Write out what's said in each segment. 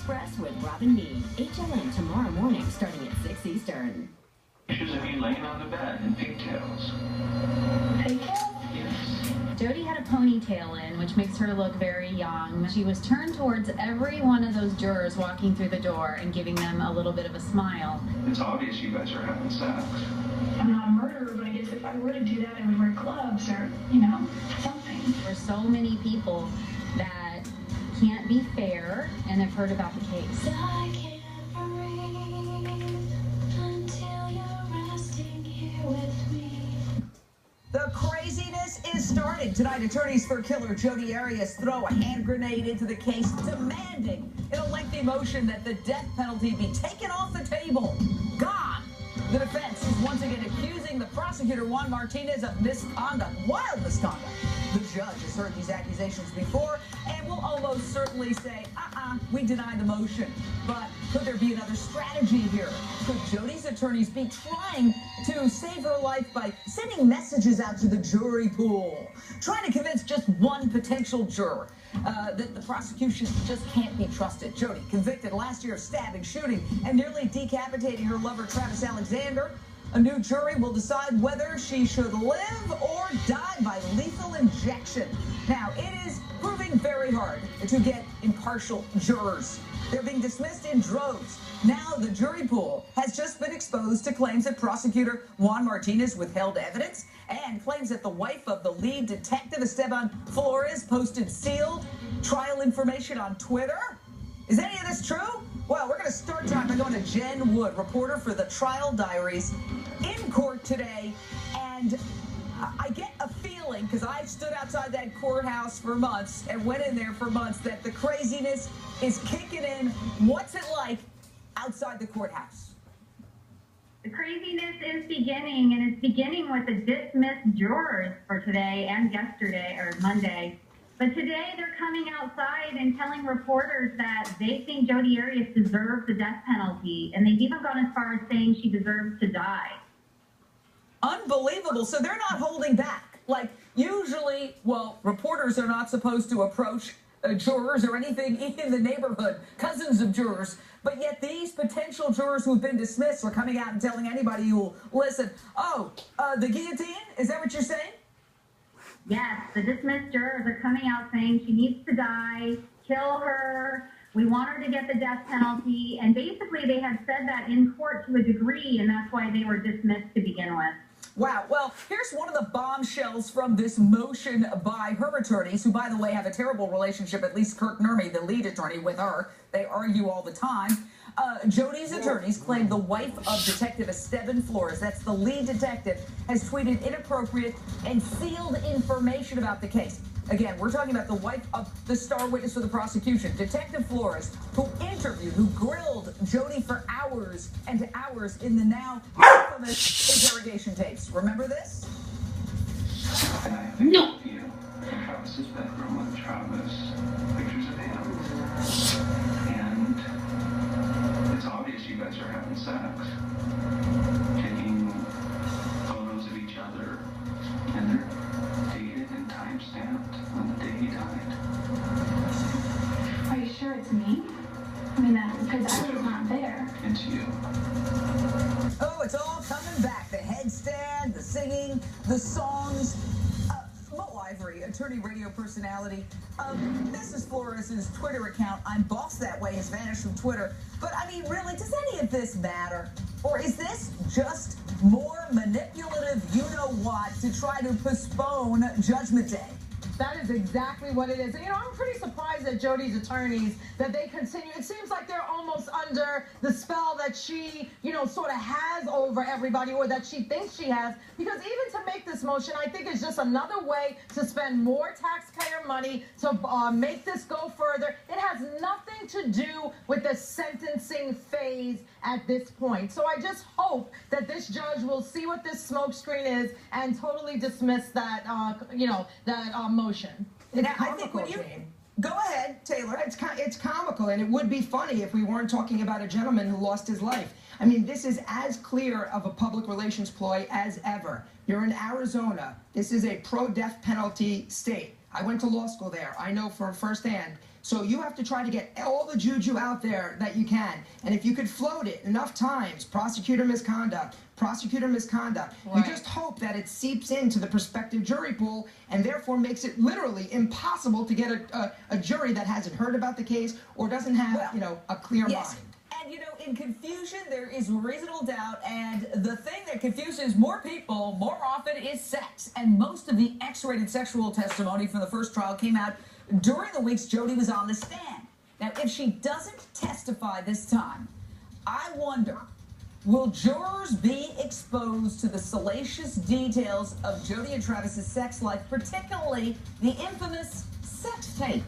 Express with Robin Meade. HLN tomorrow morning starting at 6 Eastern. Pictures of you laying on the bed in pigtails. Pigtails? Yes. Jodi had a ponytail in, which makes her look very young. She was turned towards every one of those jurors walking through the door and giving them a little bit of a smile. It's obvious you guys are having sex. I'm not a murderer, but I guess if I were to do that, I would wear gloves or, something. There's so many people that can't be fair and have heard about the case. I can't breathe until you're resting here with me. The craziness is starting. Tonight, attorneys for killer Jodi Arias throw a hand grenade into the case, demanding in a lengthy motion that the death penalty be taken off the table. God! The defense is once again accusing the prosecutor, Juan Martinez, of misconduct, wild misconduct. The judge has heard these accusations before and will almost certainly say, we deny the motion. But could there be another strategy here? Could Jodi's attorneys be trying to save her life by sending messages out to the jury pool, trying to convince just one potential juror that the prosecution just can't be trusted? Jodi, convicted last year of stabbing, shooting, and nearly decapitating her lover, Travis Alexander. A new jury will decide whether she should live or die by lethal injection. Now, it is proving very hard to get impartial jurors. They're being dismissed in droves. Now, the jury pool has just been exposed to claims that prosecutor Juan Martinez withheld evidence and claims that the wife of the lead detective, Esteban Flores, posted sealed trial information on Twitter. Is any of this true? Well, we're going to start tonight by going to Jen Wood, reporter for the Trial Diaries, in court today. And I get a feeling, because I've stood outside that courthouse for months and went in there for months, that the craziness is kicking in. What's it like outside the courthouse? The craziness is beginning, and it's beginning with the dismissed jurors for today and yesterday, or Monday. But today they're coming outside and telling reporters that they think Jodi Arias deserves the death penalty, and they've even gone as far as saying she deserves to die. Unbelievable. So they're not holding back. Like, usually, well, reporters are not supposed to approach jurors or anything in the neighborhood, cousins of jurors. But yet these potential jurors who've been dismissed are coming out and telling anybody who will listen, the guillotine? Is that what you're saying? Yes, the dismissed jurors are coming out saying she needs to die, kill her, we want her to get the death penalty, and basically they have said that in court to a degree, and that's why they were dismissed to begin with. Wow. Well, here's one of the bombshells from this motion by her attorneys, who, by the way, have a terrible relationship, at least Kirk Nurmi, the lead attorney, with her. They argue all the time. Jodi's attorneys claim the wife of Detective Esteban Flores, that's the lead detective, has tweeted inappropriate and sealed information about the case. Again, we're talking about the wife of the star witness for the prosecution, Detective Flores, who grilled Jodi for hours and hours in the now infamous interrogation tapes. Remember this? And I think of you in Travis's bedroom with Travis, pictures of him. And it's obvious you guys are having sex. Taking photos of each other, and they're dated and time-stamped on the day he died. Are you sure it's me? I mean, because I was not there. It's you. Oh, it's all coming back. The headstand, the singing, the songs. Mo Ivory, attorney, radio personality. Mrs. Flores' Twitter account, I'm Boss That Way, has vanished from Twitter. But, I mean, really, does any of this matter? Or is this just more manipulative you-know-what to try to postpone Judgment Day? That is exactly what it is. And, I'm pretty surprised at Jodi's attorneys that they continue. It seems like they're almost under the spell that she, sort of has over everybody, or that she thinks she has. Because even to make this motion, I think is just another way to spend more taxpayer money to make this go further. It has nothing to do with the sentencing phase at this point. So I just hope that this judge will see what this smokescreen is and totally dismiss that, motion. Now, I think when you... Go ahead, Taylor. It's comical, and it would be funny if we weren't talking about a gentleman who lost his life. I mean, this is as clear of a public relations ploy as ever. You're in Arizona. This is a pro-death penalty state. I went to law school there. I know from firsthand So you have to try to get all the juju out there that you can. And if you could float it enough times, prosecutor misconduct, Right. you just hope that it seeps into the prospective jury pool and therefore makes it literally impossible to get a jury that hasn't heard about the case or doesn't have, a clear mind. And, in confusion, there is reasonable doubt, and the thing that confuses more people more often is sex. And most of the X-rated sexual testimony from the first trial came out during the weeks Jodi was on the stand. Now, if she doesn't testify this time, I wonder, will jurors be exposed to the salacious details of Jodi and Travis's sex life, particularly the infamous sex tape?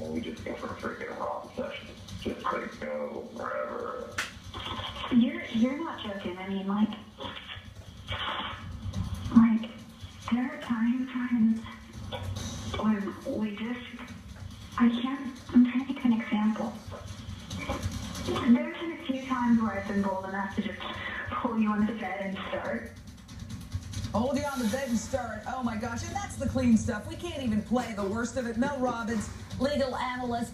We just go for a freaking romp session. Just like go wherever. You're not joking. I mean, like there are times when I'm trying to give an example. There's been a few times where I've been bold enough to just pull you on the bed and start. Hold you on the bed and start. Oh my gosh, and that's the clean stuff. We can't even play the worst of it. Mel Robbins, legal analyst,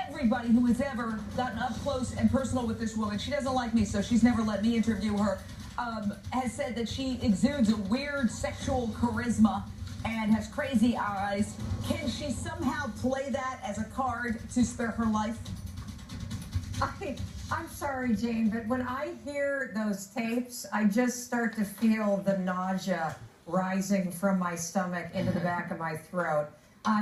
everybody who has ever gotten up close and personal with this woman, she doesn't like me, so she's never let me interview her, has said that she exudes a weird sexual charisma and has crazy eyes. Can she somehow play that as a card to spare her life? I'm sorry, Jane, but when I hear those tapes, I just start to feel the nausea rising from my stomach into the back of my throat.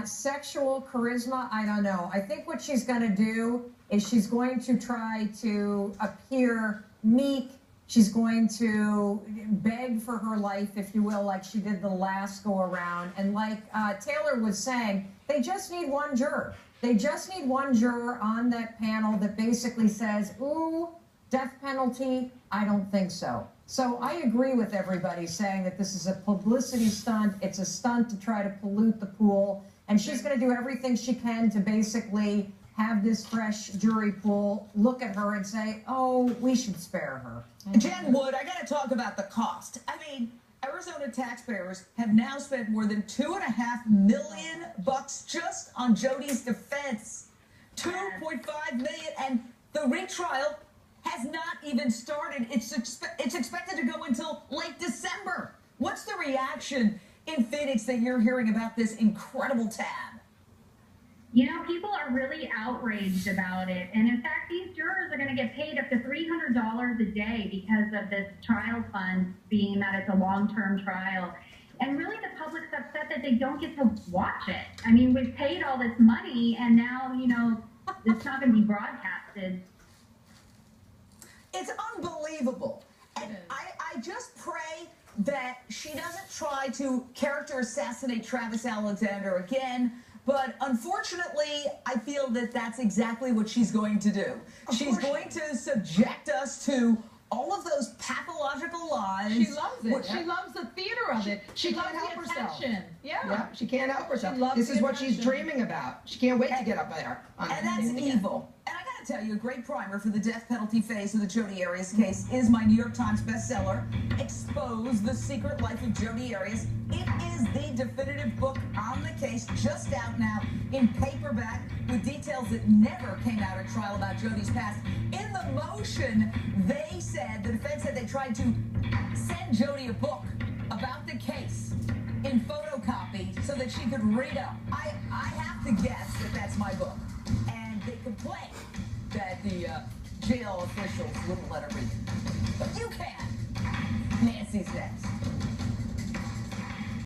Sexual charisma, I don't know. I think what she's going to do is she's going to try to appear meek. She's going to beg for her life, if you will, like she did the last go around. And like Taylor was saying, they just need one juror. They just need one juror on that panel that basically says, ooh, death penalty, I don't think so. So I agree with everybody saying that this is a publicity stunt. It's a stunt to try to pollute the pool. And she's going to do everything she can to basically have this fresh jury pool look at her and say, oh, we should spare her. Jen Wood, I got to talk about the cost. I mean, Arizona taxpayers have now spent more than $2.5 million just on Jodi's defense. $2.5 million, and the retrial has not even started. It's expected to go until late December. What's the reaction in Phoenix that you're hearing about this incredible tab? People are really outraged about it. And in fact, these jurors are going to get paid up to $300 a day because of this trial fund, being that it's a long-term trial. And really, the public's upset that they don't get to watch it. I mean, we've paid all this money, and now, it's not going to be broadcasted. It's unbelievable. And I just pray that she doesn't try to character assassinate Travis Alexander again. But unfortunately, I feel that that's exactly what she's going to do. She's going to subject us to all of those pathological lies. She loves it. She loves the theater of it. She loves can't help the attention. herself. Yeah. She can't help herself. loves This is the what she's attention. dreaming about. She can't wait to get up there. And that's evil. And I gotta tell you, a great primer for the death penalty phase of the Jodi Arias case is my New York Times bestseller, Expose the Secret Life of Jodi Arias. It is the definitive book on the case, just out now in paperback, with details that never came out at trial about Jodi's past. In the motion, they said, the defense said they tried to send Jodi a book about the case in photocopy so that she could read up. I have to guess that that's my book. And they complain that the jail officials wouldn't let her read it. But you can. Nancy's next.